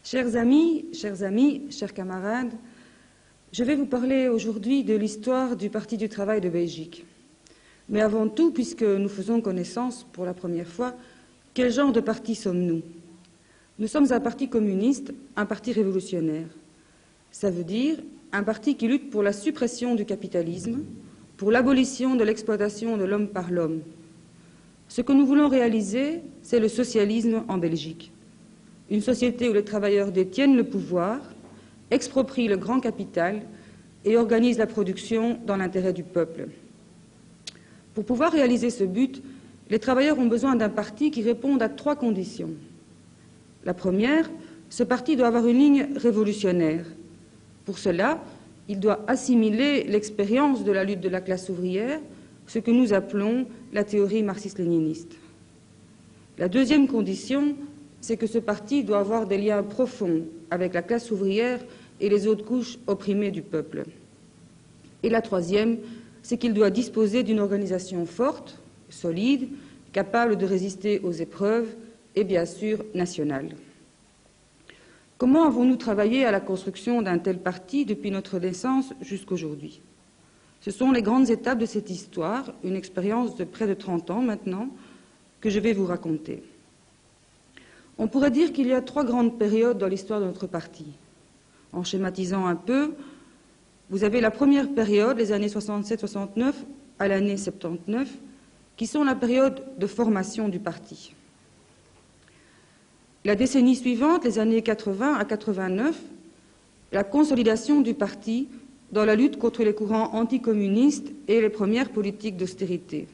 Chers amis, chers camarades, je vais vous parler aujourd'hui de l'histoire du Parti du travail de Belgique. Mais avant tout, puisque nous faisons connaissance pour la première fois, quel genre de parti sommes-nous? Nous sommes un parti communiste, un parti révolutionnaire. Ça veut dire un parti qui lutte pour la suppression du capitalisme, pour l'abolition de l'exploitation de l'homme par l'homme. Ce que nous voulons réaliser, c'est le socialisme en Belgique. Une société où les travailleurs détiennent le pouvoir, exproprient le grand capital et organisent la production dans l'intérêt du peuple. Pour pouvoir réaliser ce but, les travailleurs ont besoin d'un parti qui réponde à 3 conditions. La première, ce parti doit avoir une ligne révolutionnaire. Pour cela, il doit assimiler l'expérience de la lutte de la classe ouvrière, ce que nous appelons la théorie marxiste-léniniste. La deuxième condition, c'est que ce parti doit avoir des liens profonds avec la classe ouvrière et les autres couches opprimées du peuple. Et la troisième, c'est qu'il doit disposer d'une organisation forte, solide, capable de résister aux épreuves et bien sûr nationale. Comment avons-nous travaillé à la construction d'un tel parti depuis notre naissance jusqu'aujourd'hui? Ce sont les grandes étapes de cette histoire, une expérience de près de 30 ans maintenant, que je vais vous raconter. On pourrait dire qu'il y a 3 grandes périodes dans l'histoire de notre parti. En schématisant un peu, vous avez la première période, les années 67-69 à l'année 79, qui sont la période de formation du parti. La décennie suivante, les années 80 à 89, la consolidation du parti dans la lutte contre les courants anticommunistes et les premières politiques d'austérité.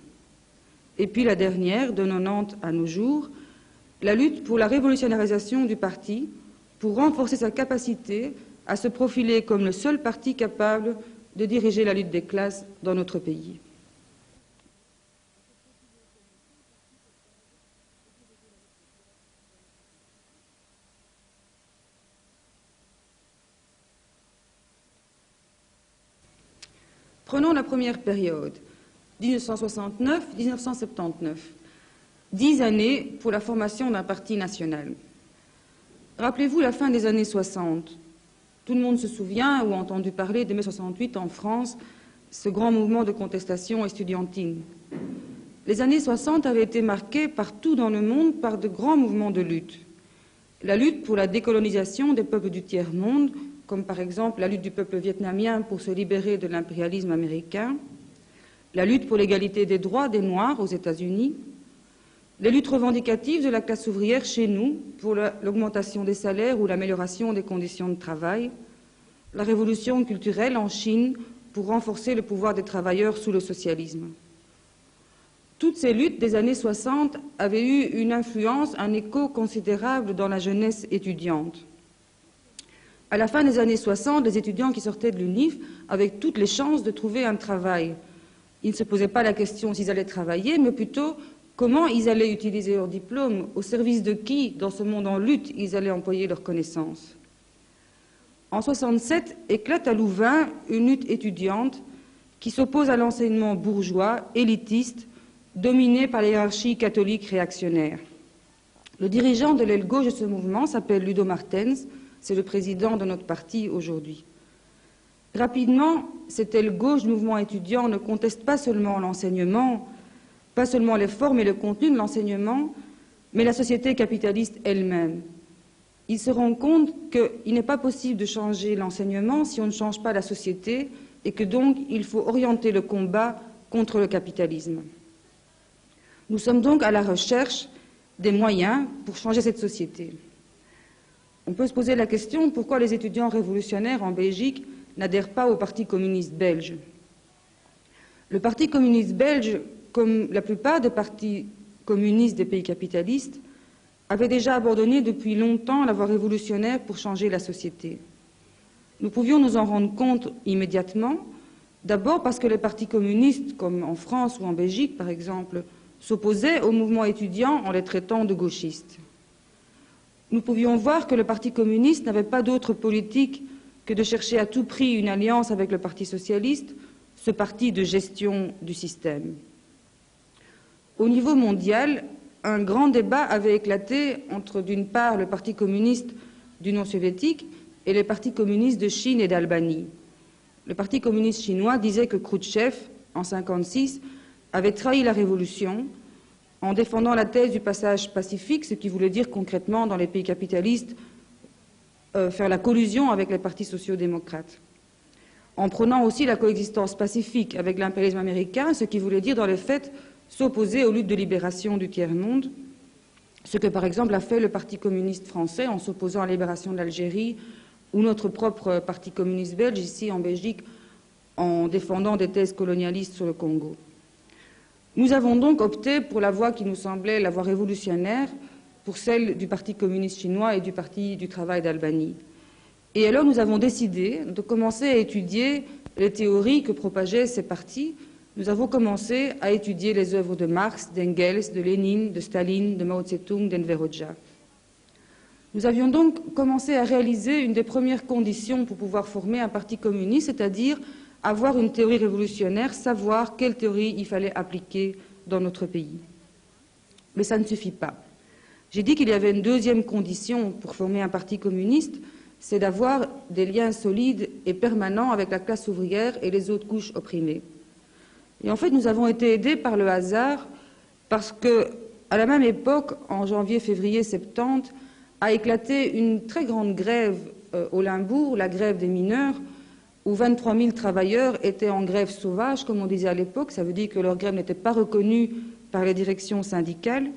Et puis la dernière, de 90 à nos jours, la lutte pour la révolutionnarisation du parti, pour renforcer sa capacité à se profiler comme le seul parti capable de diriger la lutte des classes dans notre pays. Prenons la première période, 1969-1979. 10 années pour la formation d'un parti national. Rappelez-vous la fin des années 60. Tout le monde se souvient ou a entendu parler de mai 68 en France, ce grand mouvement de contestation estudiantine. Les années 60 avaient été marquées partout dans le monde par de grands mouvements de lutte. La lutte pour la décolonisation des peuples du tiers-monde, comme par exemple la lutte du peuple vietnamien pour se libérer de l'impérialisme américain, la lutte pour l'égalité des droits des Noirs aux États-Unis, les luttes revendicatives de la classe ouvrière chez nous pour l'augmentation des salaires ou l'amélioration des conditions de travail, la révolution culturelle en Chine pour renforcer le pouvoir des travailleurs sous le socialisme. Toutes ces luttes des années 60 avaient eu une influence, un écho considérable dans la jeunesse étudiante. À la fin des années 60, les étudiants qui sortaient de l'UNIF avaient toutes les chances de trouver un travail. Ils ne se posaient pas la question s'ils allaient travailler, mais plutôt comment ils allaient utiliser leur diplôme, au service de qui, dans ce monde en lutte, ils allaient employer leurs connaissances. En 67, éclate à Louvain une lutte étudiante qui s'oppose à l'enseignement bourgeois, élitiste, dominé par les hiérarchies catholiques réactionnaires. Le dirigeant de l'aile gauche de ce mouvement s'appelle Ludo Martens, c'est le président de notre parti aujourd'hui. Rapidement, cette aile gauche du mouvement étudiant ne conteste pas seulement l'enseignement, pas seulement les formes et le contenu de l'enseignement, mais la société capitaliste elle-même. Ils se rendent compte qu'il n'est pas possible de changer l'enseignement si on ne change pas la société et que donc il faut orienter le combat contre le capitalisme. Nous sommes donc à la recherche des moyens pour changer cette société. On peut se poser la question pourquoi les étudiants révolutionnaires en Belgique n'adhèrent pas au Parti communiste belge. Le Parti communiste belge, comme la plupart des partis communistes des pays capitalistes, avait déjà abandonné depuis longtemps la voie révolutionnaire pour changer la société. Nous pouvions nous en rendre compte immédiatement, d'abord parce que les partis communistes, comme en France ou en Belgique par exemple, s'opposaient au mouvement étudiant en les traitant de gauchistes. Nous pouvions voir que le Parti communiste n'avait pas d'autre politique que de chercher à tout prix une alliance avec le Parti socialiste, ce parti de gestion du système. Au niveau mondial, un grand débat avait éclaté entre, d'une part, le Parti communiste d'Union soviétique et les partis communistes de Chine et d'Albanie. Le Parti communiste chinois disait que Khrouchtchev, en 1956, avait trahi la révolution en défendant la thèse du passage pacifique, ce qui voulait dire concrètement, dans les pays capitalistes, faire la collusion avec les partis sociaux-démocrates, en prônant aussi la coexistence pacifique avec l'impérialisme américain, ce qui voulait dire dans les faits s'opposer aux luttes de libération du tiers-monde, ce que par exemple a fait le Parti communiste français en s'opposant à la libération de l'Algérie, ou notre propre Parti communiste belge, ici en Belgique, en défendant des thèses colonialistes sur le Congo. Nous avons donc opté pour la voie qui nous semblait la voie révolutionnaire, pour celle du Parti communiste chinois et du Parti du travail d'Albanie. Et alors nous avons décidé de commencer à étudier les théories que propageaient ces partis. Nous avons commencé à étudier les œuvres de Marx, d'Engels, de Lénine, de Staline, de Mao Tse-tung, d'Enver Hoxha. Nous avions donc commencé à réaliser une des premières conditions pour pouvoir former un parti communiste, c'est-à-dire avoir une théorie révolutionnaire, savoir quelle théorie il fallait appliquer dans notre pays. Mais ça ne suffit pas. J'ai dit qu'il y avait une deuxième condition pour former un parti communiste, c'est d'avoir des liens solides et permanents avec la classe ouvrière et les autres couches opprimées. Et en fait, nous avons été aidés par le hasard parce que, à la même époque, en janvier, février, 70, a éclaté une très grande grève au Limbourg, la grève des mineurs, où 23 000 travailleurs étaient en grève sauvage, comme on disait à l'époque. Ça veut dire que leur grève n'était pas reconnue par les directions syndicales.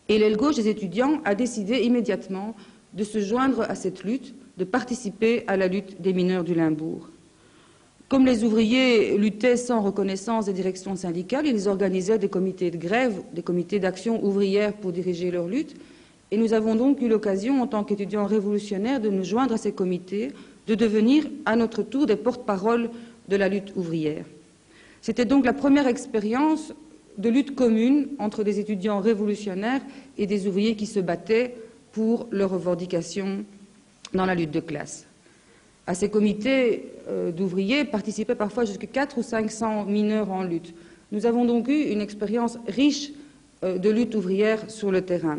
Et l'aile gauche des étudiants a décidé immédiatement de se joindre à cette lutte, de participer à la lutte des mineurs du Limbourg. Comme les ouvriers luttaient sans reconnaissance des directions syndicales, ils organisaient des comités de grève, des comités d'action ouvrière pour diriger leur lutte. Et nous avons donc eu l'occasion, en tant qu'étudiants révolutionnaires, de nous joindre à ces comités, de devenir à notre tour des porte-parole de la lutte ouvrière. C'était donc la première expérience de lutte commune entre des étudiants révolutionnaires et des ouvriers qui se battaient pour leurs revendications dans la lutte de classe. À ces comités d'ouvriers participaient parfois jusqu'à 400 ou 500 mineurs en lutte. Nous avons donc eu une expérience riche de lutte ouvrière sur le terrain.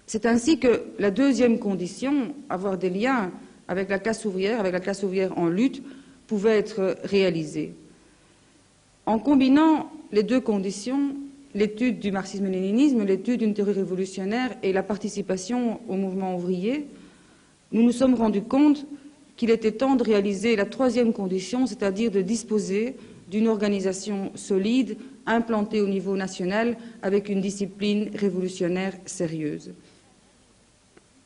C'est ainsi que la deuxième condition, avoir des liens avec la classe ouvrière en lutte, pouvait être réalisée. En combinant les deux conditions, l'étude du marxisme-léninisme, l'étude d'une théorie révolutionnaire et la participation au mouvement ouvrier, nous nous sommes rendus compte qu'il était temps de réaliser la troisième condition, c'est-à-dire de disposer d'une organisation solide, implantée au niveau national, avec une discipline révolutionnaire sérieuse.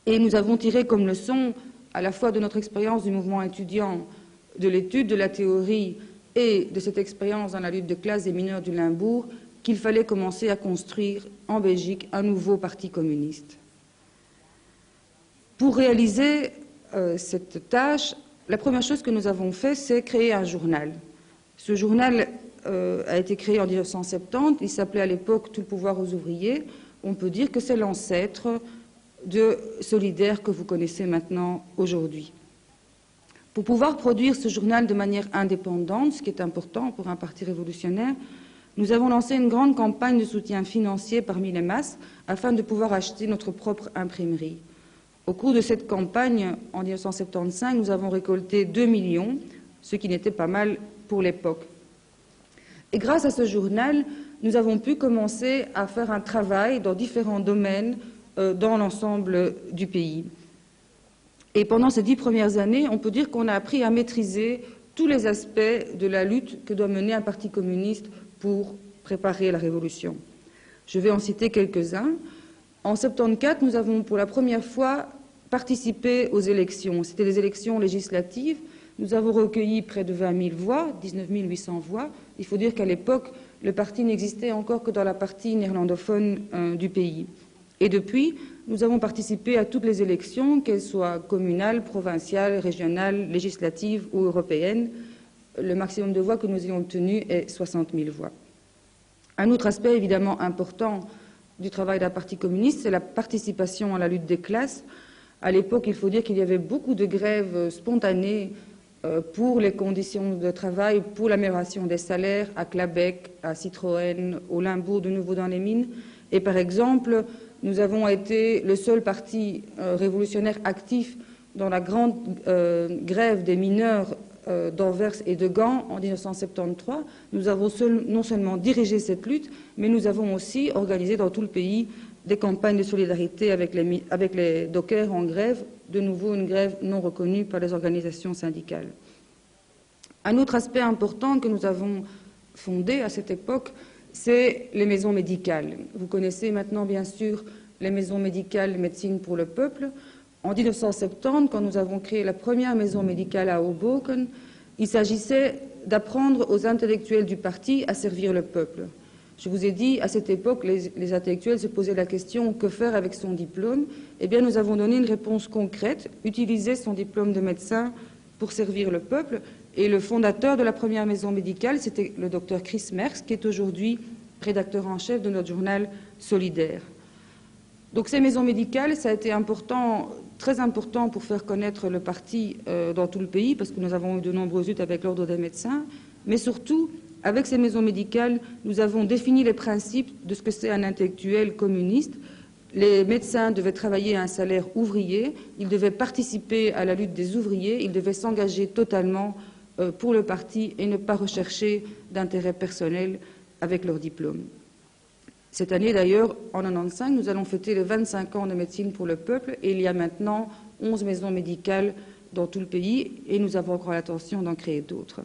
Et nous avons tiré comme leçon, à la fois de notre expérience du mouvement étudiant, de l'étude de la théorie et de cette expérience dans la lutte de classe des mineurs du Limbourg, qu'il fallait commencer à construire en Belgique un nouveau parti communiste. Pour réaliser cette tâche, la première chose que nous avons fait, c'est créer un journal. Ce journal a été créé en 1970, il s'appelait à l'époque « Tout le pouvoir aux ouvriers ». On peut dire que c'est l'ancêtre de Solidaire que vous connaissez maintenant aujourd'hui. Pour pouvoir produire ce journal de manière indépendante, ce qui est important pour un parti révolutionnaire, nous avons lancé une grande campagne de soutien financier parmi les masses afin de pouvoir acheter notre propre imprimerie. Au cours de cette campagne, en 1975, nous avons récolté 2 millions, ce qui n'était pas mal pour l'époque. Et grâce à ce journal, nous avons pu commencer à faire un travail dans différents domaines dans l'ensemble du pays. Et pendant ces 10 premières années, on peut dire qu'on a appris à maîtriser tous les aspects de la lutte que doit mener un parti communiste pour préparer la révolution. Je vais en citer quelques-uns. En 1974, nous avons pour la première fois participé aux élections. C'était des élections législatives. Nous avons recueilli près de 20 000 voix, 19 800 voix. Il faut dire qu'à l'époque, le parti n'existait encore que dans la partie néerlandophone du pays. Et depuis, nous avons participé à toutes les élections, qu'elles soient communales, provinciales, régionales, législatives ou européennes. Le maximum de voix que nous ayons obtenu est 60 000 voix. Un autre aspect évidemment important du travail d'un parti communiste, c'est la participation à la lutte des classes. À l'époque, il faut dire qu'il y avait beaucoup de grèves spontanées pour les conditions de travail, pour l'amélioration des salaires, à Clabec, à Citroën, au Limbourg, de nouveau dans les mines. Et par exemple, Nous avons été le seul parti révolutionnaire actif dans la grande grève des mineurs d'Anvers et de Gand en 1973. Nous avons non seulement dirigé cette lutte, mais nous avons aussi organisé dans tout le pays des campagnes de solidarité avec les dockers en grève, de nouveau une grève non reconnue par les organisations syndicales. Un autre aspect important que nous avons fondé à cette époque, c'est les maisons médicales. Vous connaissez maintenant bien sûr les maisons médicales Médecine pour le peuple. En 1970, quand nous avons créé la première maison médicale à Hoboken, il s'agissait d'apprendre aux intellectuels du parti à servir le peuple. Je vous ai dit, à cette époque, les intellectuels se posaient la question « que faire avec son diplôme ?» Eh bien, nous avons donné une réponse concrète, utiliser son diplôme de médecin pour servir le peuple. Et le fondateur de la première maison médicale, c'était le docteur Chris Merckx, qui est aujourd'hui rédacteur en chef de notre journal Solidaire. Donc ces maisons médicales, ça a été important, très important pour faire connaître le parti dans tout le pays, parce que nous avons eu de nombreuses luttes avec l'ordre des médecins, mais surtout, avec ces maisons médicales, nous avons défini les principes de ce que c'est un intellectuel communiste. Les médecins devaient travailler à un salaire ouvrier, ils devaient participer à la lutte des ouvriers, ils devaient s'engager totalement pour le parti et ne pas rechercher d'intérêt personnel avec leur diplôme. Cette année d'ailleurs, en 1995, nous allons fêter les 25 ans de médecine pour le peuple et il y a maintenant 11 maisons médicales dans tout le pays et nous avons encore l'intention d'en créer d'autres.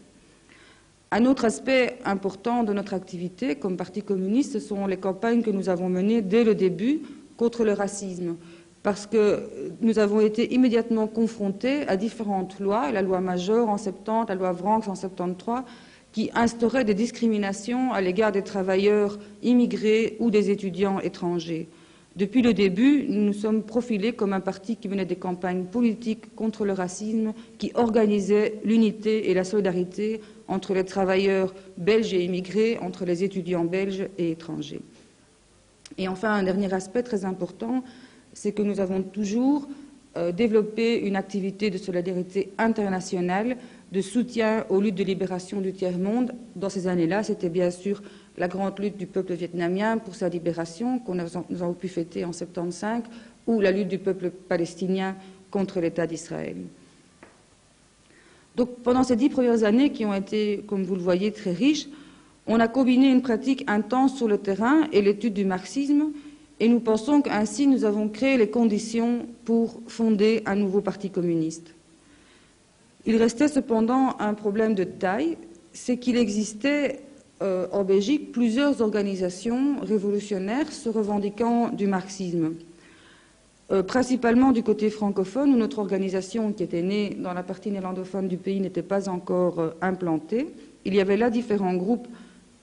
Un autre aspect important de notre activité comme Parti communiste, ce sont les campagnes que nous avons menées dès le début contre le racisme, parce que nous avons été immédiatement confrontés à différentes lois, la loi Major en 70, la loi Vranckx en 73, qui instaurait des discriminations à l'égard des travailleurs immigrés ou des étudiants étrangers. Depuis le début, nous nous sommes profilés comme un parti qui menait des campagnes politiques contre le racisme, qui organisait l'unité et la solidarité entre les travailleurs belges et immigrés, entre les étudiants belges et étrangers. Et enfin, un dernier aspect très important, c'est que nous avons toujours développé une activité de solidarité internationale, de soutien aux luttes de libération du tiers-monde. Dans ces années-là, c'était bien sûr la grande lutte du peuple vietnamien pour sa libération, nous avons pu fêter en 1975, ou la lutte du peuple palestinien contre l'État d'Israël. Donc, pendant ces 10 premières années, qui ont été, comme vous le voyez, très riches, on a combiné une pratique intense sur le terrain et l'étude du marxisme, et nous pensons qu'ainsi nous avons créé les conditions pour fonder un nouveau parti communiste. Il restait cependant un problème de taille, c'est qu'il existait en Belgique plusieurs organisations révolutionnaires se revendiquant du marxisme. Principalement du côté francophone, où notre organisation, qui était née dans la partie néerlandophone du pays, n'était pas encore implantée. Il y avait là différents groupes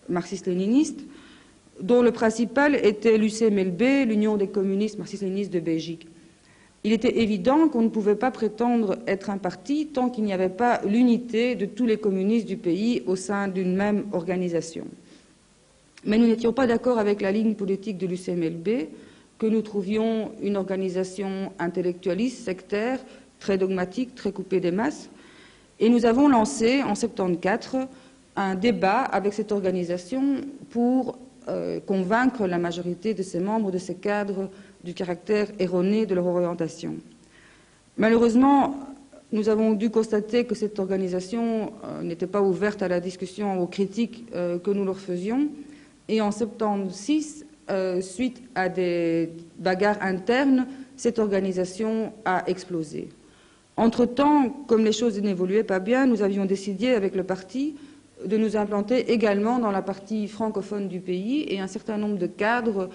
marxistes-léninistes, dont le principal était l'UCMLB, l'Union des communistes marxistes-léninistes de Belgique. Il était évident qu'on ne pouvait pas prétendre être un parti tant qu'il n'y avait pas l'unité de tous les communistes du pays au sein d'une même organisation. Mais nous n'étions pas d'accord avec la ligne politique de l'UCMLB, que nous trouvions une organisation intellectualiste, sectaire, très dogmatique, très coupée des masses. Et nous avons lancé, en 1974, un débat avec cette organisation pour convaincre la majorité de ses membres, de ses cadres, du caractère erroné de leur orientation. Malheureusement, nous avons dû constater que cette organisation n'était pas ouverte à la discussion, aux critiques que nous leur faisions. Et en 1976, suite à des bagarres internes, cette organisation a explosé. Entre-temps, comme les choses n'évoluaient pas bien, nous avions décidé avec le parti de nous implanter également dans la partie francophone du pays et un certain nombre de cadres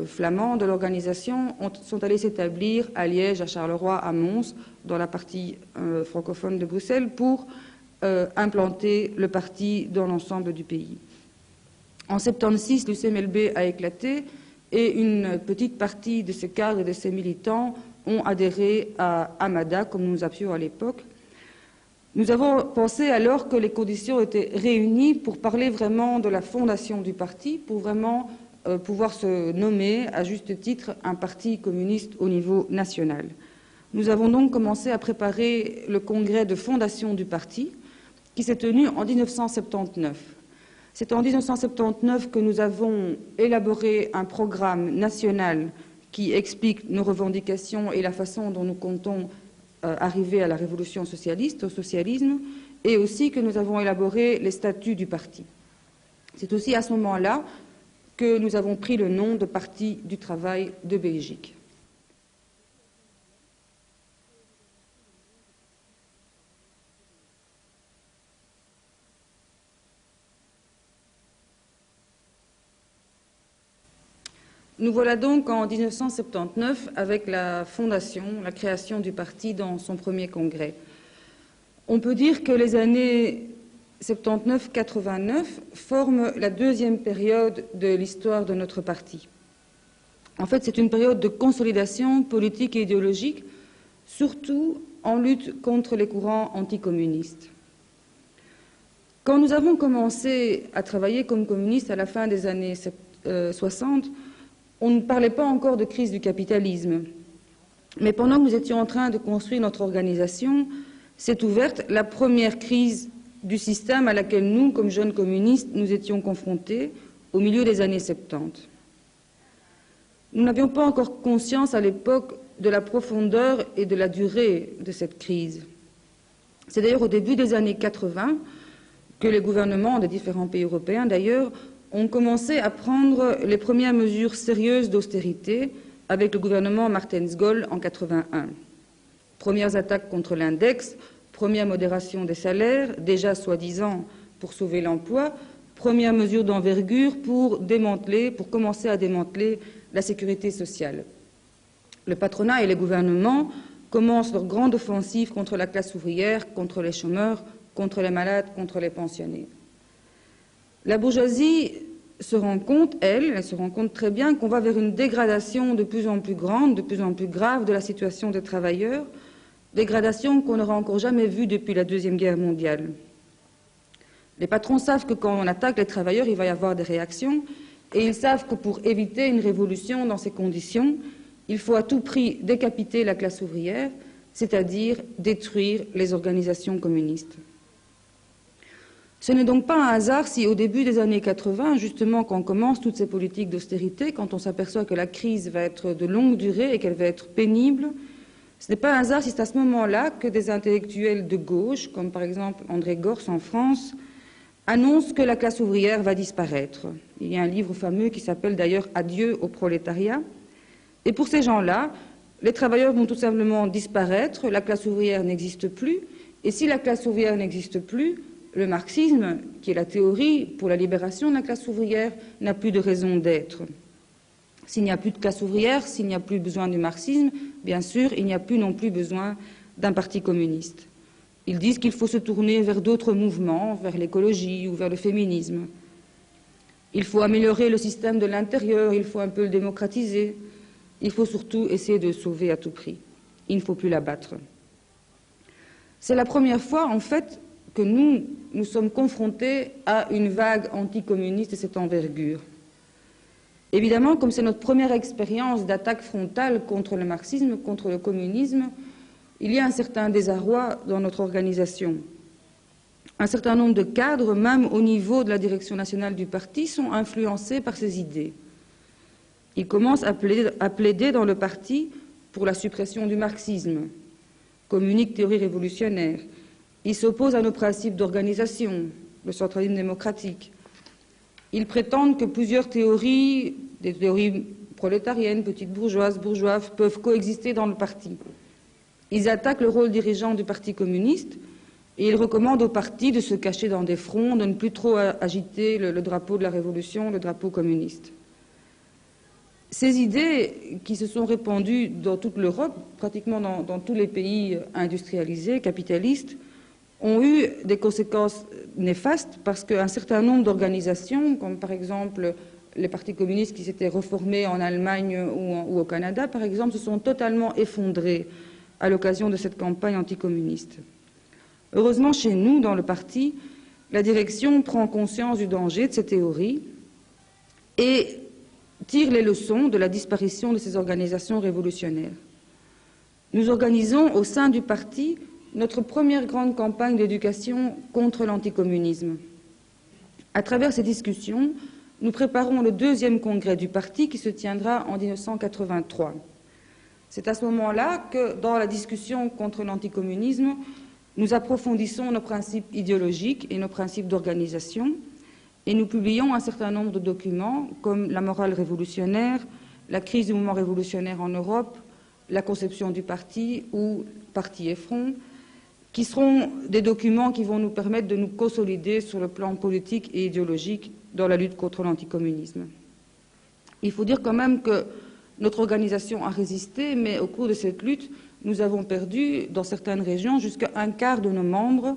flamands de l'organisation sont allés s'établir à Liège, à Charleroi, à Mons, dans la partie francophone de Bruxelles, pour implanter le parti dans l'ensemble du pays. En 1976, l'UCMLB a éclaté et une petite partie de ces cadres et de ces militants ont adhéré à Amada, comme nous nous appelions à l'époque. Nous avons pensé alors que les conditions étaient réunies pour parler vraiment de la fondation du parti, pour vraiment pouvoir se nommer à juste titre un parti communiste au niveau national. Nous avons donc commencé à préparer le congrès de fondation du parti qui s'est tenu en 1979. C'est en 1979 que nous avons élaboré un programme national qui explique nos revendications et la façon dont nous comptons arriver à la révolution socialiste, au socialisme, et aussi que nous avons élaboré les statuts du parti. C'est aussi à ce moment-là que nous avons pris le nom de Parti du travail de Belgique. Nous voilà donc en 1979 avec la fondation, la création du parti dans son premier congrès. On peut dire que les années 79-89 forment la deuxième période de l'histoire de notre parti. En fait, c'est une période de consolidation politique et idéologique, surtout en lutte contre les courants anticommunistes. Quand nous avons commencé à travailler comme communistes à la fin des années 60, on ne parlait pas encore de crise du capitalisme. Mais pendant que nous étions en train de construire notre organisation, s'est ouverte la première crise du système à laquelle nous, comme jeunes communistes, nous étions confrontés au milieu des années 70. Nous n'avions pas encore conscience à l'époque de la profondeur et de la durée de cette crise. C'est d'ailleurs au début des années 80 que les gouvernements des différents pays européens, d'ailleurs, ont commencé à prendre les premières mesures sérieuses d'austérité avec le gouvernement Martens-Gol en 81. Premières attaques contre l'index, première modération des salaires, déjà soi-disant pour sauver l'emploi, première mesure d'envergure pour commencer à démanteler la sécurité sociale. Le patronat et les gouvernements commencent leur grande offensive contre la classe ouvrière, contre les chômeurs, contre les malades, contre les pensionnés. La bourgeoisie se rend compte, elle se rend compte très bien qu'on va vers une dégradation de plus en plus grande, de plus en plus grave de la situation des travailleurs, dégradation qu'on n'aura encore jamais vue depuis la Deuxième Guerre mondiale. Les patrons savent que quand on attaque les travailleurs, il va y avoir des réactions, et ils savent que pour éviter une révolution dans ces conditions, il faut à tout prix décapiter la classe ouvrière, c'est-à-dire détruire les organisations communistes. Ce n'est donc pas un hasard si au début des années 80, justement quand on commence toutes ces politiques d'austérité, quand on s'aperçoit que la crise va être de longue durée et qu'elle va être pénible, ce n'est pas un hasard si c'est à ce moment-là que des intellectuels de gauche, comme par exemple André Gorz en France, annoncent que la classe ouvrière va disparaître. Il y a un livre fameux qui s'appelle d'ailleurs « Adieu au prolétariat ». Et pour ces gens-là, les travailleurs vont tout simplement disparaître, la classe ouvrière n'existe plus, et si la classe ouvrière n'existe plus, le marxisme, qui est la théorie pour la libération de la classe ouvrière, n'a plus de raison d'être. S'il n'y a plus de classe ouvrière, s'il n'y a plus besoin du marxisme, bien sûr, il n'y a plus non plus besoin d'un parti communiste. Ils disent qu'il faut se tourner vers d'autres mouvements, vers l'écologie ou vers le féminisme. Il faut améliorer le système de l'intérieur, il faut un peu le démocratiser. Il faut surtout essayer de le sauver à tout prix. Il ne faut plus l'abattre. C'est la première fois, en fait, que nous sommes confrontés à une vague anticommuniste de cette envergure. Évidemment, comme c'est notre première expérience d'attaque frontale contre le marxisme, contre le communisme, il y a un certain désarroi dans notre organisation. Un certain nombre de cadres, même au niveau de la direction nationale du parti, sont influencés par ces idées. Ils commencent à plaider dans le parti pour la suppression du marxisme, comme unique théorie révolutionnaire. Ils s'opposent à nos principes d'organisation, le centralisme démocratique. Ils prétendent que plusieurs théories, des théories prolétariennes, petites bourgeoises, bourgeoises, peuvent coexister dans le parti. Ils attaquent le rôle dirigeant du Parti communiste et ils recommandent au parti de se cacher dans des fronts, de ne plus trop agiter le drapeau de la révolution, le drapeau communiste. Ces idées qui se sont répandues dans toute l'Europe, pratiquement dans tous les pays industrialisés, capitalistes, ont eu des conséquences néfastes parce qu'un certain nombre d'organisations, comme par exemple les partis communistes qui s'étaient reformés en Allemagne ou au Canada, par exemple, se sont totalement effondrés à l'occasion de cette campagne anticommuniste. Heureusement, chez nous, dans le parti, la direction prend conscience du danger de ces théories et tire les leçons de la disparition de ces organisations révolutionnaires. Nous organisons au sein du parti notre première grande campagne d'éducation contre l'anticommunisme. À travers ces discussions, nous préparons le deuxième congrès du parti qui se tiendra en 1983. C'est à ce moment-là que, dans la discussion contre l'anticommunisme, nous approfondissons nos principes idéologiques et nos principes d'organisation, et nous publions un certain nombre de documents comme la morale révolutionnaire, la crise du mouvement révolutionnaire en Europe, la conception du parti ou Parti et Front, qui seront des documents qui vont nous permettre de nous consolider sur le plan politique et idéologique dans la lutte contre l'anticommunisme. Il faut dire quand même que notre organisation a résisté, mais au cours de cette lutte, nous avons perdu dans certaines régions jusqu'à un quart de nos membres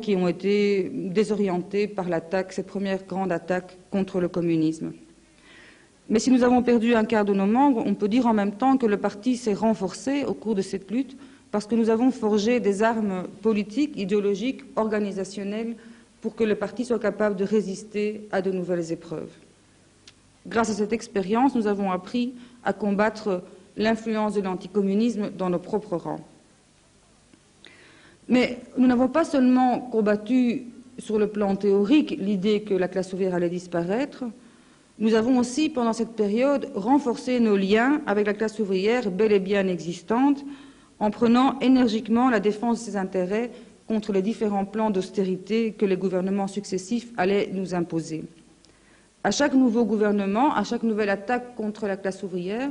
qui ont été désorientés par l'attaque, cette première grande attaque contre le communisme. Mais si nous avons perdu un quart de nos membres, on peut dire en même temps que le parti s'est renforcé au cours de cette lutte parce que nous avons forgé des armes politiques, idéologiques, organisationnelles pour que le parti soit capable de résister à de nouvelles épreuves. Grâce à cette expérience, nous avons appris à combattre l'influence de l'anticommunisme dans nos propres rangs. Mais nous n'avons pas seulement combattu sur le plan théorique l'idée que la classe ouvrière allait disparaître, nous avons aussi, pendant cette période, renforcé nos liens avec la classe ouvrière bel et bien existante en prenant énergiquement la défense de ses intérêts contre les différents plans d'austérité que les gouvernements successifs allaient nous imposer. À chaque nouveau gouvernement, à chaque nouvelle attaque contre la classe ouvrière,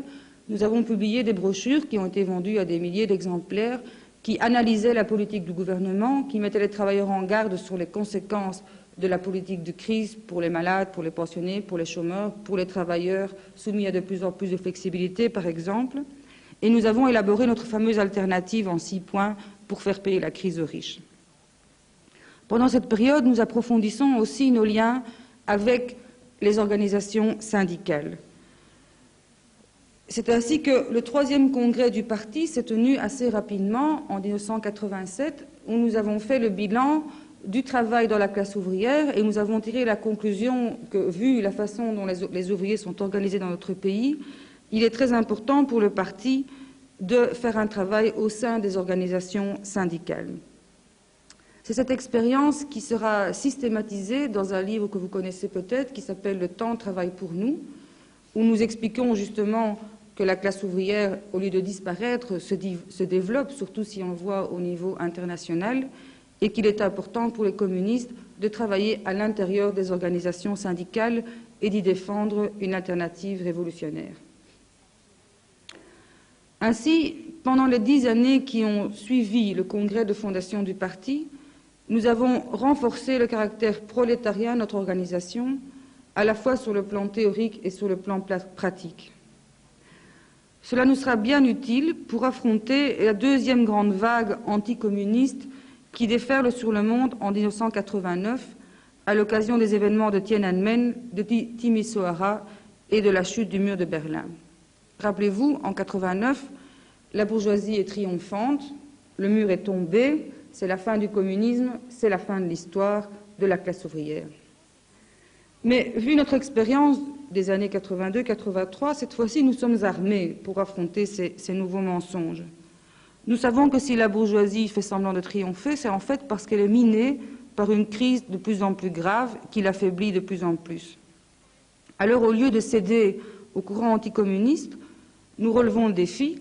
nous avons publié des brochures qui ont été vendues à des milliers d'exemplaires qui analysaient la politique du gouvernement, qui mettaient les travailleurs en garde sur les conséquences de la politique de crise pour les malades, pour les pensionnés, pour les chômeurs, pour les travailleurs soumis à de plus en plus de flexibilité, par exemple. Et nous avons élaboré notre fameuse alternative en 6 points pour faire payer la crise aux riches. Pendant cette période, nous approfondissons aussi nos liens avec les organisations syndicales. C'est ainsi que le 3e congrès du parti s'est tenu assez rapidement, en 1987, où nous avons fait le bilan du travail dans la classe ouvrière et nous avons tiré la conclusion que, vu la façon dont les ouvriers sont organisés dans notre pays, il est très important pour le parti de faire un travail au sein des organisations syndicales. C'est cette expérience qui sera systématisée dans un livre que vous connaissez peut-être, qui s'appelle « Le temps travaille pour nous », où nous expliquons justement que la classe ouvrière, au lieu de disparaître, se développe, surtout si on le voit au niveau international, et qu'il est important pour les communistes de travailler à l'intérieur des organisations syndicales et d'y défendre une alternative révolutionnaire. Ainsi, pendant les 10 années qui ont suivi le congrès de fondation du parti, nous avons renforcé le caractère prolétarien de notre organisation, à la fois sur le plan théorique et sur le plan pratique. Cela nous sera bien utile pour affronter la 2e grande vague anticommuniste qui déferle sur le monde en 1989 à l'occasion des événements de Tiananmen, de Timisoara et de la chute du mur de Berlin. Rappelez-vous, en 1989, la bourgeoisie est triomphante, le mur est tombé, c'est la fin du communisme, c'est la fin de l'histoire de la classe ouvrière. Mais vu notre expérience des années 82-83, cette fois-ci nous sommes armés pour affronter ces nouveaux mensonges. Nous savons que si la bourgeoisie fait semblant de triompher, c'est en fait parce qu'elle est minée par une crise de plus en plus grave qui l'affaiblit de plus en plus. Alors au lieu de céder au courant anticommuniste, nous relevons le défi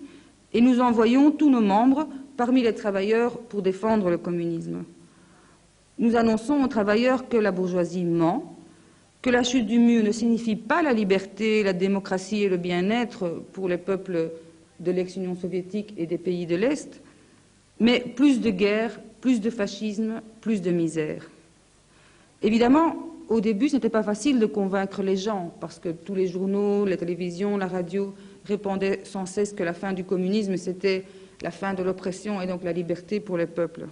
et nous envoyons tous nos membres parmi les travailleurs pour défendre le communisme. Nous annonçons aux travailleurs que la bourgeoisie ment, que la chute du mur ne signifie pas la liberté, la démocratie et le bien-être pour les peuples de l'ex-Union soviétique et des pays de l'Est, mais plus de guerre, plus de fascisme, plus de misère. Évidemment, au début, ce n'était pas facile de convaincre les gens, parce que tous les journaux, la télévision, la radio répandaient sans cesse que la fin du communisme, c'était la fin de l'oppression et donc la liberté pour les peuples.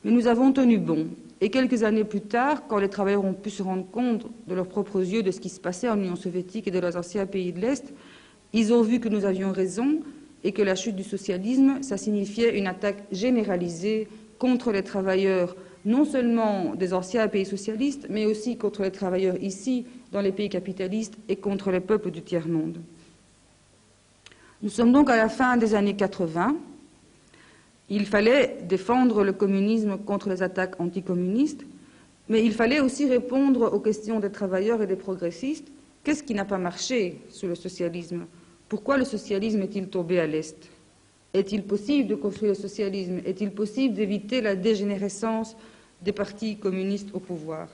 Mais nous avons tenu bon. Et quelques années plus tard, quand les travailleurs ont pu se rendre compte de leurs propres yeux de ce qui se passait en Union soviétique et de leurs anciens pays de l'Est, ils ont vu que nous avions raison et que la chute du socialisme, ça signifiait une attaque généralisée contre les travailleurs, non seulement des anciens pays socialistes, mais aussi contre les travailleurs ici, dans les pays capitalistes, et contre les peuples du tiers-monde. Nous sommes donc à la fin des années 80. Il fallait défendre le communisme contre les attaques anticommunistes, Mais il fallait aussi répondre aux questions des travailleurs et des progressistes. Qu'est-ce qui n'a pas marché sous le socialisme? Pourquoi le socialisme est-il tombé à l'Est? Est-il possible de construire le socialisme? Est-il possible d'éviter la dégénérescence des partis communistes au pouvoir?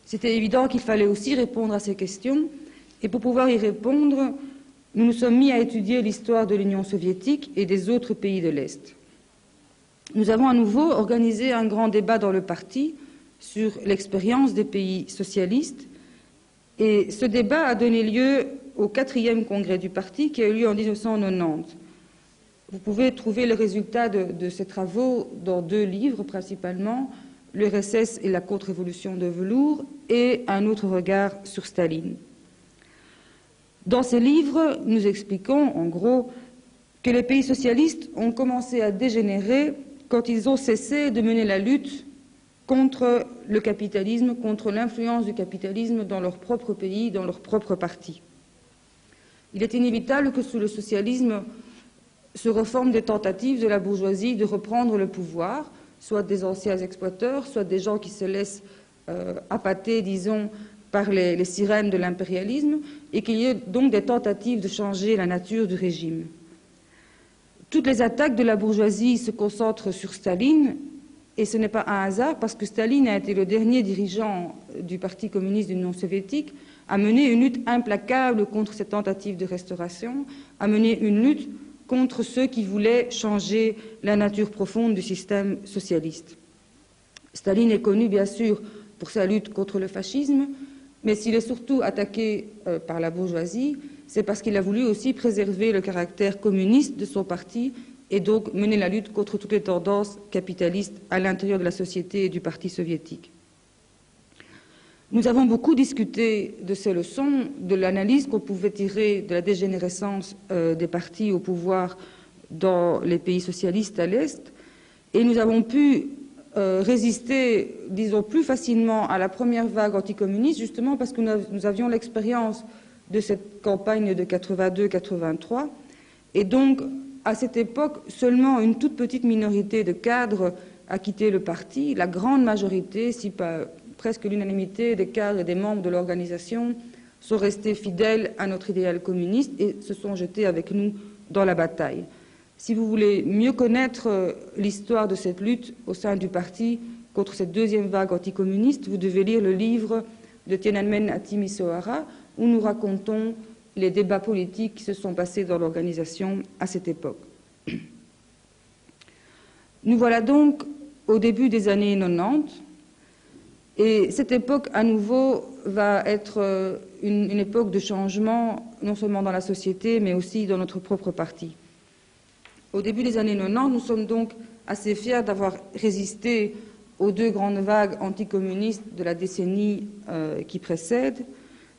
C'était évident qu'il fallait aussi répondre à ces questions, et pour pouvoir y répondre, nous nous sommes mis à étudier l'histoire de l'Union soviétique et des autres pays de l'Est. Nous avons à nouveau organisé un grand débat dans le parti sur l'expérience des pays socialistes, et ce débat a donné lieu au 4e congrès du parti qui a eu lieu en 1990. Vous pouvez trouver le résultat de ces travaux dans 2 livres principalement, l'URSS et la contre-révolution de velours et un autre regard sur Staline. Dans ces livres, nous expliquons en gros que les pays socialistes ont commencé à dégénérer quand ils ont cessé de mener la lutte contre le capitalisme, contre l'influence du capitalisme dans leur propre pays, dans leur propre parti. Il est inévitable que sous le socialisme se reforment des tentatives de la bourgeoisie de reprendre le pouvoir, soit des anciens exploiteurs, soit des gens qui se laissent appâter, disons, par les sirènes de l'impérialisme, et qu'il y ait donc des tentatives de changer la nature du régime. Toutes les attaques de la bourgeoisie se concentrent sur Staline, et ce n'est pas un hasard, parce que Staline a été le dernier dirigeant du Parti communiste de l'Union soviétique à mener une lutte implacable contre ces tentatives de restauration, à mener une lutte contre ceux qui voulaient changer la nature profonde du système socialiste. Staline est connu, bien sûr, pour sa lutte contre le fascisme, mais s'il est surtout attaqué par la bourgeoisie, c'est parce qu'il a voulu aussi préserver le caractère communiste de son parti et donc mener la lutte contre toutes les tendances capitalistes à l'intérieur de la société et du Parti soviétique. Nous avons beaucoup discuté de ces leçons, de l'analyse qu'on pouvait tirer de la dégénérescence des partis au pouvoir dans les pays socialistes à l'Est, et nous avons pu résister, disons, plus facilement à la première vague anticommuniste, justement parce que nous avions l'expérience de cette campagne de 82-83, et donc, à cette époque, seulement une toute petite minorité de cadres a quitté le parti. La grande majorité, si pas presque l'unanimité des cadres et des membres de l'organisation, sont restés fidèles à notre idéal communiste et se sont jetés avec nous dans la bataille. Si vous voulez mieux connaître l'histoire de cette lutte au sein du parti contre cette deuxième vague anticommuniste, vous devez lire le livre de Tiananmen à Timisoara, où nous racontons les débats politiques qui se sont passés dans l'organisation à cette époque. Nous voilà donc au début des années 90, et cette époque, à nouveau, va être une époque de changement, non seulement dans la société, mais aussi dans notre propre parti. Au début des années 90, nous sommes donc assez fiers d'avoir résisté aux 2 grandes vagues anticommunistes de la décennie qui précède,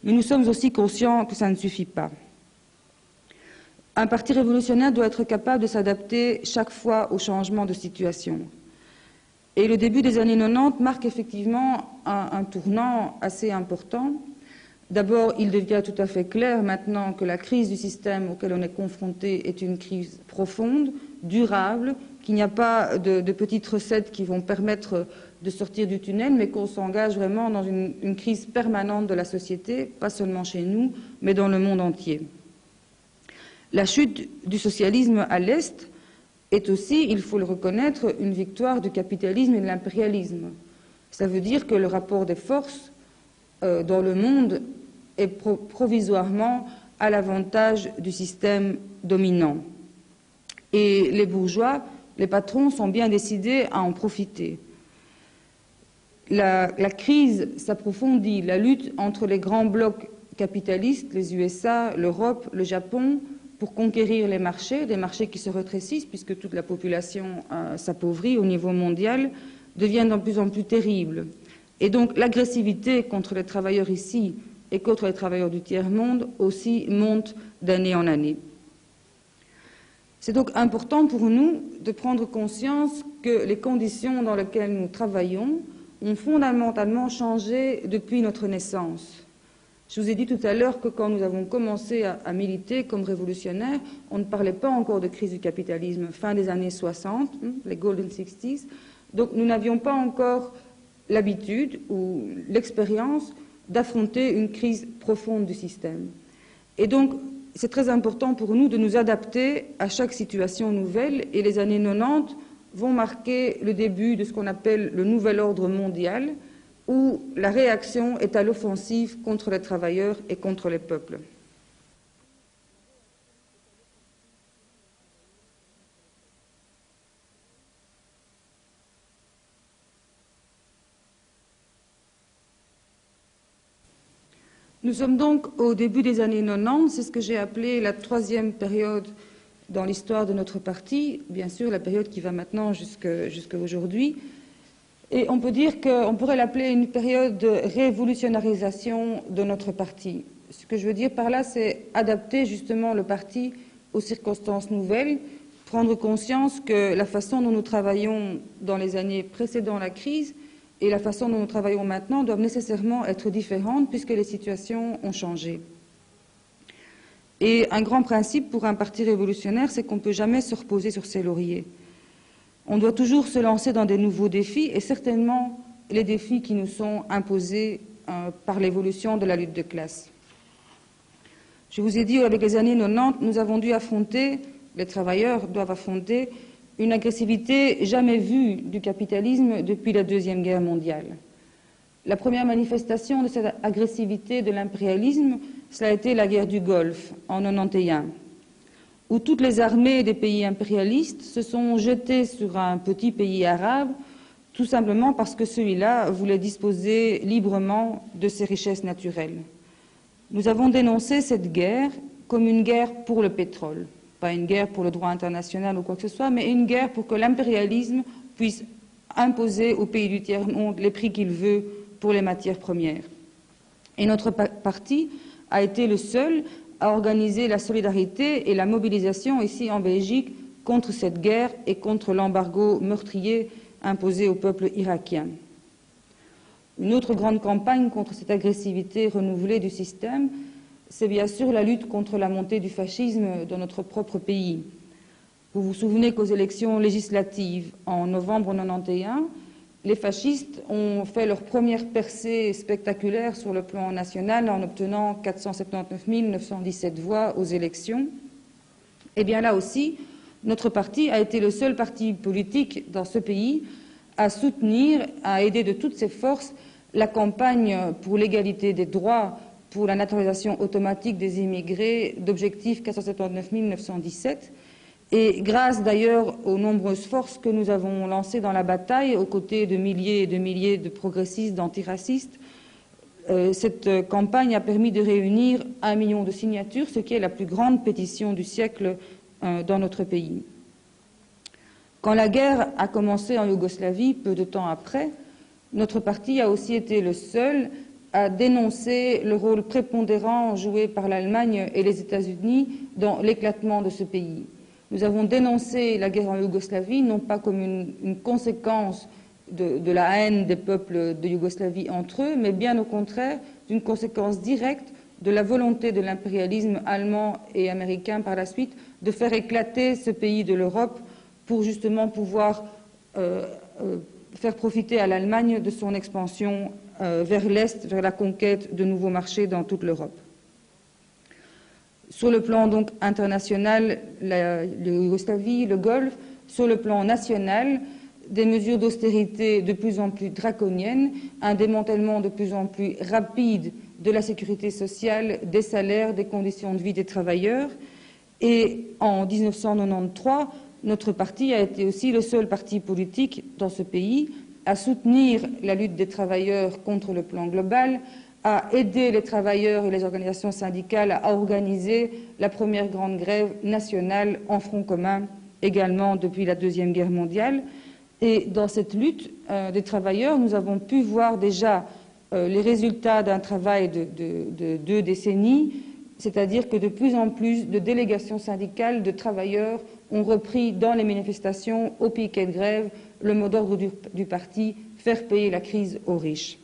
mais nous sommes aussi conscients que ça ne suffit pas. Un parti révolutionnaire doit être capable de s'adapter chaque fois au changement de situation. Et le début des années 90 marque effectivement un tournant assez important. D'abord, il devient tout à fait clair maintenant que la crise du système auquel on est confronté est une crise profonde, durable, qu'il n'y a pas de petites recettes qui vont permettre de sortir du tunnel, mais qu'on s'engage vraiment dans une crise permanente de la société, pas seulement chez nous, mais dans le monde entier. La chute du socialisme à l'Est est aussi, il faut le reconnaître, une victoire du capitalisme et de l'impérialisme. Ça veut dire que le rapport des forces dans le monde est provisoirement à l'avantage du système dominant. Et les bourgeois, les patrons, sont bien décidés à en profiter. La crise s'approfondit, la lutte entre les grands blocs capitalistes, les USA, l'Europe, le Japon, pour conquérir les marchés, des marchés qui se rétrécissent puisque toute la population s'appauvrit au niveau mondial, devient de plus en plus terrible. Et donc l'agressivité contre les travailleurs ici et contre les travailleurs du tiers-monde aussi monte d'année en année. C'est donc important pour nous de prendre conscience que les conditions dans lesquelles nous travaillons ont fondamentalement changé depuis notre naissance. Je vous ai dit tout à l'heure que quand nous avons commencé à militer comme révolutionnaires, on ne parlait pas encore de crise du capitalisme, fin des années 60, les Golden 60s, donc nous n'avions pas encore l'habitude ou l'expérience d'affronter une crise profonde du système. Et donc, c'est très important pour nous de nous adapter à chaque situation nouvelle, et les années 90 vont marquer le début de ce qu'on appelle le nouvel ordre mondial, où la réaction est à l'offensive contre les travailleurs et contre les peuples. Nous sommes donc au début des années 90, c'est ce que j'ai appelé la troisième période dans l'histoire de notre parti, bien sûr la période qui va maintenant jusqu'à aujourd'hui. Et on peut dire qu'on pourrait l'appeler une période de révolutionnarisation de notre parti. Ce que je veux dire par là, c'est adapter justement le parti aux circonstances nouvelles, prendre conscience que la façon dont nous travaillons dans les années précédant la crise et la façon dont nous travaillons maintenant doivent nécessairement être différentes puisque les situations ont changé. Et un grand principe pour un parti révolutionnaire, c'est qu'on ne peut jamais se reposer sur ses lauriers. On doit toujours se lancer dans des nouveaux défis et certainement les défis qui nous sont imposés par l'évolution de la lutte de classe. Je vous ai dit, avec les années 90, nous avons dû affronter, les travailleurs doivent affronter, une agressivité jamais vue du capitalisme depuis la Deuxième Guerre mondiale. La première manifestation de cette agressivité de l'impérialisme, cela a été la guerre du Golfe en 91, où toutes les armées des pays impérialistes se sont jetées sur un petit pays arabe, tout simplement parce que celui-là voulait disposer librement de ses richesses naturelles. Nous avons dénoncé cette guerre comme une guerre pour le pétrole. Pas une guerre pour le droit international ou quoi que ce soit, mais une guerre pour que l'impérialisme puisse imposer aux pays du tiers-monde les prix qu'il veut pour les matières premières. Et notre parti a été le seul à organiser la solidarité et la mobilisation ici en Belgique contre cette guerre et contre l'embargo meurtrier imposé au peuple irakien. Une autre grande campagne contre cette agressivité renouvelée du système, c'est bien sûr la lutte contre la montée du fascisme dans notre propre pays. Vous vous souvenez qu'aux élections législatives en novembre 1991, les fascistes ont fait leur première percée spectaculaire sur le plan national en obtenant 479 917 voix aux élections. Et bien là aussi, notre parti a été le seul parti politique dans ce pays à soutenir, à aider de toutes ses forces la campagne pour l'égalité des droits, pour la naturalisation automatique des immigrés d'objectif 479 917. Et grâce d'ailleurs aux nombreuses forces que nous avons lancées dans la bataille, aux côtés de milliers et de milliers de progressistes, d'antiracistes, cette campagne a permis de réunir 1 million de signatures, ce qui est la plus grande pétition du siècle dans notre pays. Quand la guerre a commencé en Yougoslavie, peu de temps après, notre parti a aussi été le seul à dénoncer le rôle prépondérant joué par l'Allemagne et les États-Unis dans l'éclatement de ce pays. Nous avons dénoncé la guerre en Yougoslavie, non pas comme une conséquence de la haine des peuples de Yougoslavie entre eux, mais bien au contraire d'une conséquence directe de la volonté de l'impérialisme allemand et américain par la suite de faire éclater ce pays de l'Europe pour justement pouvoir faire profiter à l'Allemagne de son expansion vers l'Est, vers la conquête de nouveaux marchés dans toute l'Europe. Sur le plan donc international, la Yougoslavie, le Golfe, sur le plan national, des mesures d'austérité de plus en plus draconiennes, un démantèlement de plus en plus rapide de la sécurité sociale, des salaires, des conditions de vie des travailleurs. Et en 1993, notre parti a été aussi le seul parti politique dans ce pays à soutenir la lutte des travailleurs contre le plan global, à aider les travailleurs et les organisations syndicales à organiser la première grande grève nationale en front commun, également depuis la Deuxième Guerre mondiale. Et dans cette lutte des travailleurs, nous avons pu voir déjà les résultats d'un travail de 2 décennies, c'est-à-dire que de plus en plus de délégations syndicales de travailleurs ont repris dans les manifestations, au piquet de grève, le mot d'ordre du parti, faire payer la crise aux riches.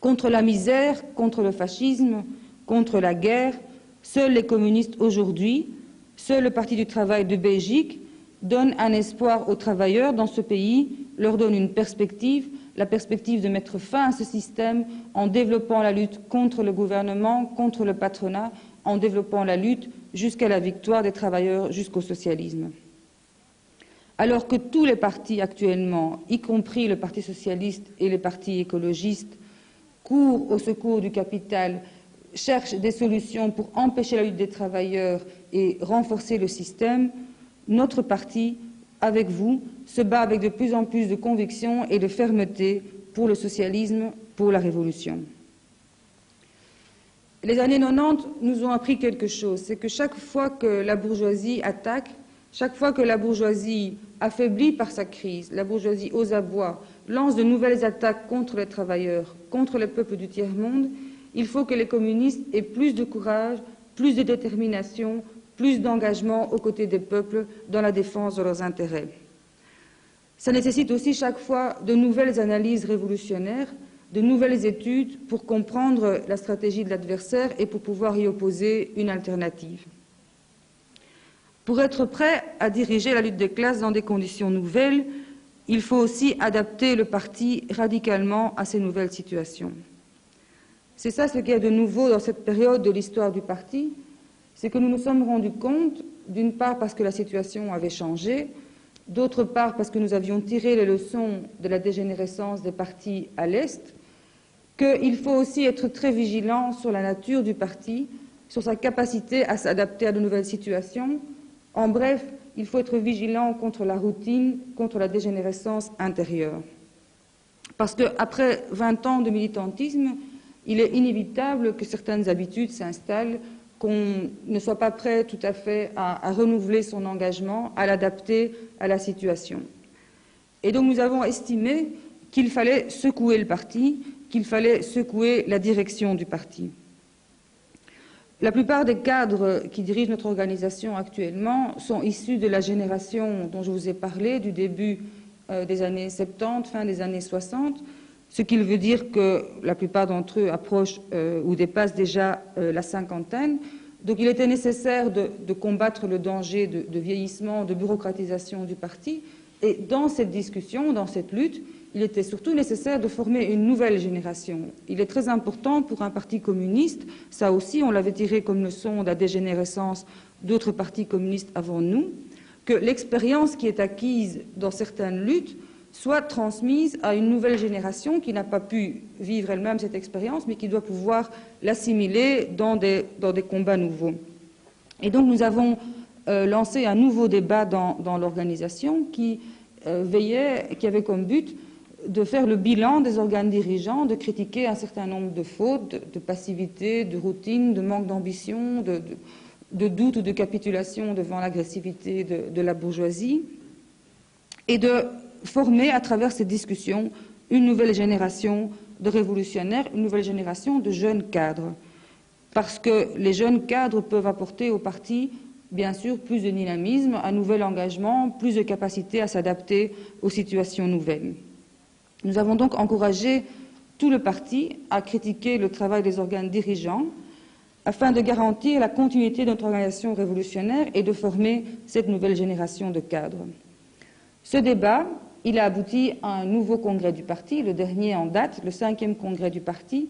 Contre la misère, contre le fascisme, contre la guerre, seuls les communistes aujourd'hui, seul le Parti du travail de Belgique donne un espoir aux travailleurs dans ce pays leur donne une perspective, la perspective de mettre fin à ce système en développant la lutte contre le gouvernement, contre le patronat, en développant la lutte jusqu'à la victoire des travailleurs, jusqu'au socialisme. Alors que tous les partis actuellement, y compris le Parti socialiste et les partis écologistes, courent au secours du capital, cherchent des solutions pour empêcher la lutte des travailleurs et renforcer le système, notre parti, avec vous, se bat avec de plus en plus de conviction et de fermeté pour le socialisme, pour la révolution. Les années 90 nous ont appris quelque chose, c'est que chaque fois que la bourgeoisie attaque, chaque fois que la bourgeoisie, affaiblie par sa crise, la bourgeoisie aux abois, lance de nouvelles attaques contre les travailleurs, contre les peuples du tiers-monde, il faut que les communistes aient plus de courage, plus de détermination, plus d'engagement aux côtés des peuples dans la défense de leurs intérêts. Ça nécessite aussi chaque fois de nouvelles analyses révolutionnaires, de nouvelles études pour comprendre la stratégie de l'adversaire et pour pouvoir y opposer une alternative. Pour être prêt à diriger la lutte des classes dans des conditions nouvelles, il faut aussi adapter le parti radicalement à ces nouvelles situations. C'est ça ce qu'il y a de nouveau dans cette période de l'histoire du parti, c'est que nous nous sommes rendus compte, d'une part parce que la situation avait changé, d'autre part parce que nous avions tiré les leçons de la dégénérescence des partis à l'Est, qu'il faut aussi être très vigilant sur la nature du parti, sur sa capacité à s'adapter à de nouvelles situations. En bref, il faut être vigilant contre la routine, contre la dégénérescence intérieure. Parce qu'après 20 ans de militantisme, il est inévitable que certaines habitudes s'installent, qu'on ne soit pas prêt tout à fait à renouveler son engagement, à l'adapter à la situation. Et donc nous avons estimé qu'il fallait secouer le parti, qu'il fallait secouer la direction du parti. La plupart des cadres qui dirigent notre organisation actuellement sont issus de la génération dont je vous ai parlé, du début des années 70, fin des années 60, ce qui veut dire que la plupart d'entre eux approchent ou dépassent déjà la cinquantaine. Donc il était nécessaire de combattre le danger de vieillissement, de bureaucratisation du parti. Et dans cette discussion, dans cette lutte, il était surtout nécessaire de former une nouvelle génération. Il est très important pour un parti communiste, ça aussi on l'avait tiré comme leçon de la dégénérescence d'autres partis communistes avant nous, que l'expérience qui est acquise dans certaines luttes soit transmise à une nouvelle génération qui n'a pas pu vivre elle-même cette expérience, mais qui doit pouvoir l'assimiler dans des combats nouveaux. Et donc nous avons lancé un nouveau débat dans l'organisation qui avait comme but de faire le bilan des organes dirigeants, de critiquer un certain nombre de fautes, de passivité, de routine, de manque d'ambition, de doute ou de capitulation devant l'agressivité de la bourgeoisie, et de former à travers ces discussions une nouvelle génération de révolutionnaires, une nouvelle génération de jeunes cadres. Parce que les jeunes cadres peuvent apporter au parti, bien sûr, plus de dynamisme, un nouvel engagement, plus de capacité à s'adapter aux situations nouvelles. Nous avons donc encouragé tout le parti à critiquer le travail des organes dirigeants afin de garantir la continuité de notre organisation révolutionnaire et de former cette nouvelle génération de cadres. Ce débat, il a abouti à un nouveau congrès du parti, le dernier en date, le 5e congrès du parti,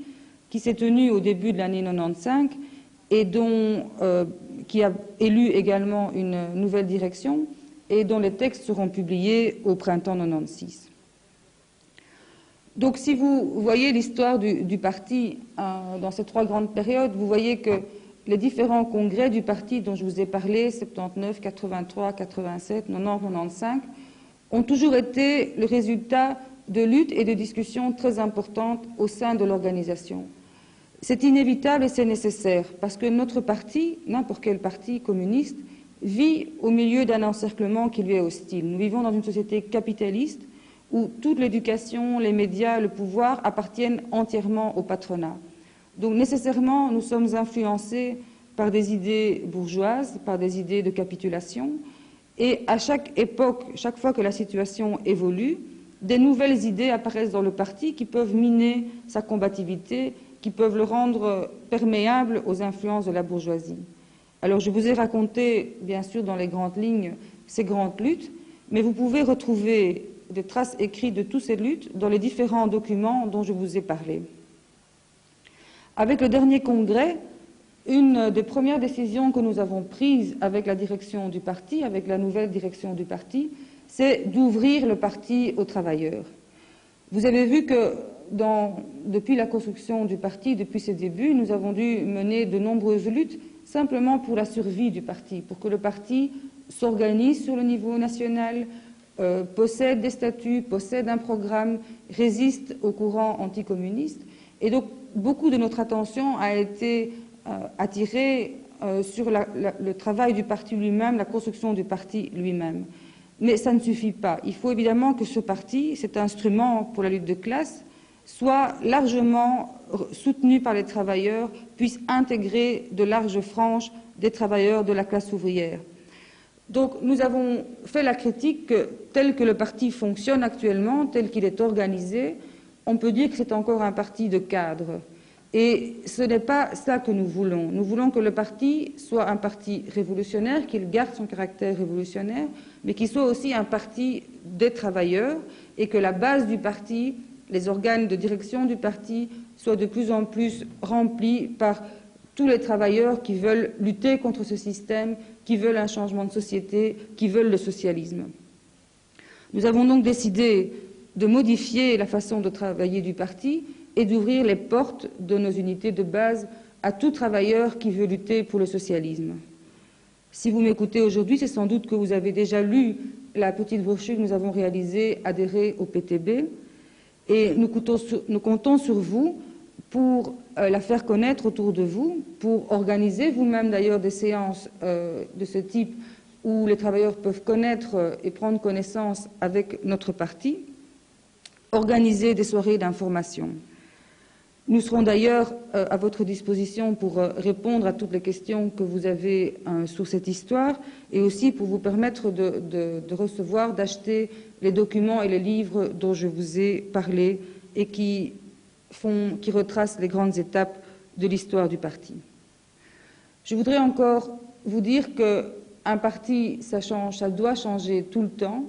qui s'est tenu au début de l'année 95 et qui a élu également une nouvelle direction et dont les textes seront publiés au printemps 96. Donc si vous voyez l'histoire du parti dans ces trois grandes périodes, vous voyez que les différents congrès du parti dont je vous ai parlé, 79, 83, 87, 90, 95, ont toujours été le résultat de luttes et de discussions très importantes au sein de l'organisation. C'est inévitable et c'est nécessaire parce que notre parti, n'importe quel parti communiste, vit au milieu d'un encerclement qui lui est hostile. Nous vivons dans une société capitaliste où toute l'éducation, les médias, le pouvoir appartiennent entièrement au patronat. Donc nécessairement, nous sommes influencés par des idées bourgeoises, par des idées de capitulation, et à chaque époque, chaque fois que la situation évolue, des nouvelles idées apparaissent dans le parti qui peuvent miner sa combativité, qui peuvent le rendre perméable aux influences de la bourgeoisie. Alors je vous ai raconté, bien sûr, dans les grandes lignes, ces grandes luttes, mais vous pouvez retrouver des traces écrites de toutes ces luttes dans les différents documents dont je vous ai parlé. Avec le dernier congrès, une des premières décisions que nous avons prises avec la direction du parti, avec la nouvelle direction du parti, c'est d'ouvrir le parti aux travailleurs. Vous avez vu que depuis la construction du parti, depuis ses débuts, nous avons dû mener de nombreuses luttes simplement pour la survie du parti, pour que le parti s'organise sur le niveau national, possède des statuts, possède un programme, résiste au courant anticommuniste. Et donc, beaucoup de notre attention a été attirée sur le travail du parti lui-même, la construction du parti lui-même. Mais ça ne suffit pas. Il faut évidemment que ce parti, cet instrument pour la lutte de classe, soit largement soutenu par les travailleurs, puisse intégrer de larges franges des travailleurs de la classe ouvrière. Donc nous avons fait la critique que, tel que le parti fonctionne actuellement, tel qu'il est organisé, on peut dire que c'est encore un parti de cadre. Et ce n'est pas ça que nous voulons. Nous voulons que le parti soit un parti révolutionnaire, qu'il garde son caractère révolutionnaire, mais qu'il soit aussi un parti des travailleurs et que la base du parti, les organes de direction du parti, soient de plus en plus remplis par tous les travailleurs qui veulent lutter contre ce système, qui veulent un changement de société, qui veulent le socialisme. Nous avons donc décidé de modifier la façon de travailler du parti et d'ouvrir les portes de nos unités de base à tout travailleur qui veut lutter pour le socialisme. Si vous m'écoutez aujourd'hui, c'est sans doute que vous avez déjà lu la petite brochure que nous avons réalisée, Adhérer au PTB, et nous comptons sur vous pour la faire connaître autour de vous, pour organiser vous-même d'ailleurs des séances de ce type où les travailleurs peuvent connaître et prendre connaissance avec notre parti, organiser des soirées d'information. Nous serons d'ailleurs à votre disposition pour répondre à toutes les questions que vous avez sur cette histoire et aussi pour vous permettre de recevoir, d'acheter les documents et les livres dont je vous ai parlé et qui retracent les grandes étapes de l'histoire du parti. Je voudrais encore vous dire qu'un parti, ça change, ça doit changer tout le temps,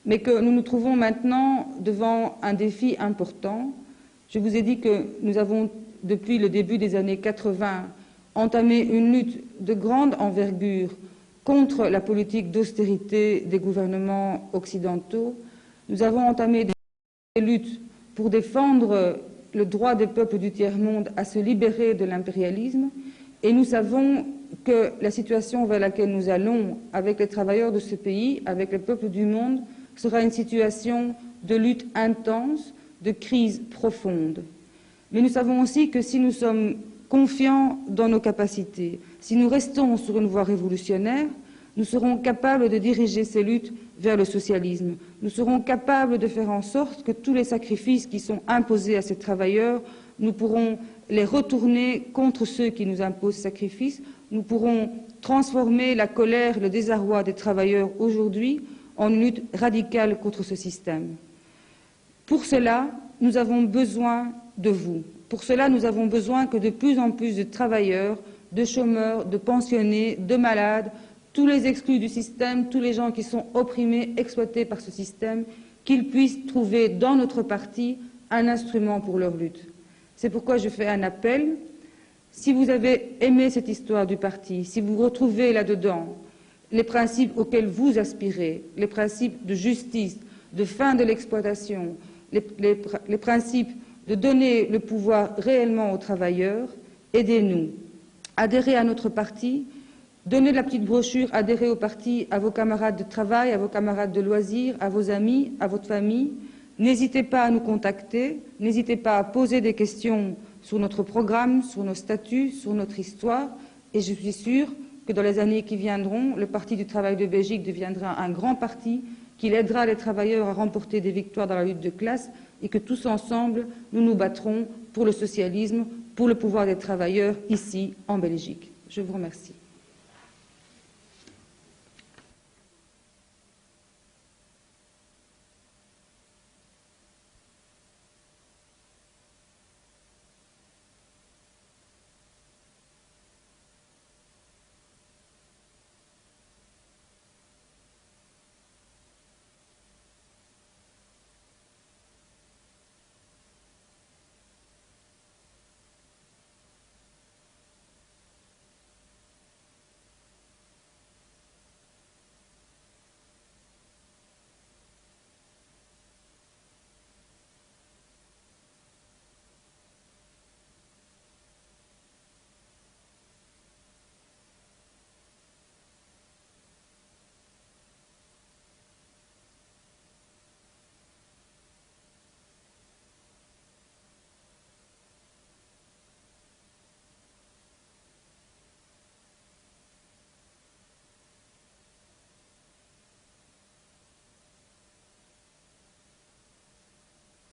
mais que nous nous trouvons maintenant devant un défi important. Je vous ai dit que nous avons, depuis le début des années 80, entamé une lutte de grande envergure contre la politique d'austérité des gouvernements occidentaux. Nous avons entamé des luttes pour défendre le droit des peuples du tiers-monde à se libérer de l'impérialisme. Et nous savons que la situation vers laquelle nous allons avec les travailleurs de ce pays, avec les peuples du monde, sera une situation de lutte intense, de crise profonde. Mais nous savons aussi que si nous sommes confiants dans nos capacités, si nous restons sur une voie révolutionnaire, nous serons capables de diriger ces luttes vers le socialisme. Nous serons capables de faire en sorte que tous les sacrifices qui sont imposés à ces travailleurs, nous pourrons les retourner contre ceux qui nous imposent ce sacrifice. Nous pourrons transformer la colère, le désarroi des travailleurs aujourd'hui en une lutte radicale contre ce système. Pour cela, nous avons besoin de vous. Pour cela, nous avons besoin que de plus en plus de travailleurs, de chômeurs, de pensionnés, de malades, tous les exclus du système, tous les gens qui sont opprimés, exploités par ce système, qu'ils puissent trouver dans notre parti un instrument pour leur lutte. C'est pourquoi je fais un appel. Si vous avez aimé cette histoire du parti, si vous retrouvez là-dedans les principes auxquels vous aspirez, les principes de justice, de fin de l'exploitation, les principes de donner le pouvoir réellement aux travailleurs, aidez-nous. Adhérez à notre parti, donnez la petite brochure, adhérez au parti à vos camarades de travail, à vos camarades de loisirs, à vos amis, à votre famille. N'hésitez pas à nous contacter, n'hésitez pas à poser des questions sur notre programme, sur nos statuts, sur notre histoire, et je suis sûre que dans les années qui viendront, le Parti du travail de Belgique deviendra un grand parti qui aidera les travailleurs à remporter des victoires dans la lutte de classe et que tous ensemble, nous nous battrons pour le socialisme, pour le pouvoir des travailleurs ici en Belgique. Je vous remercie.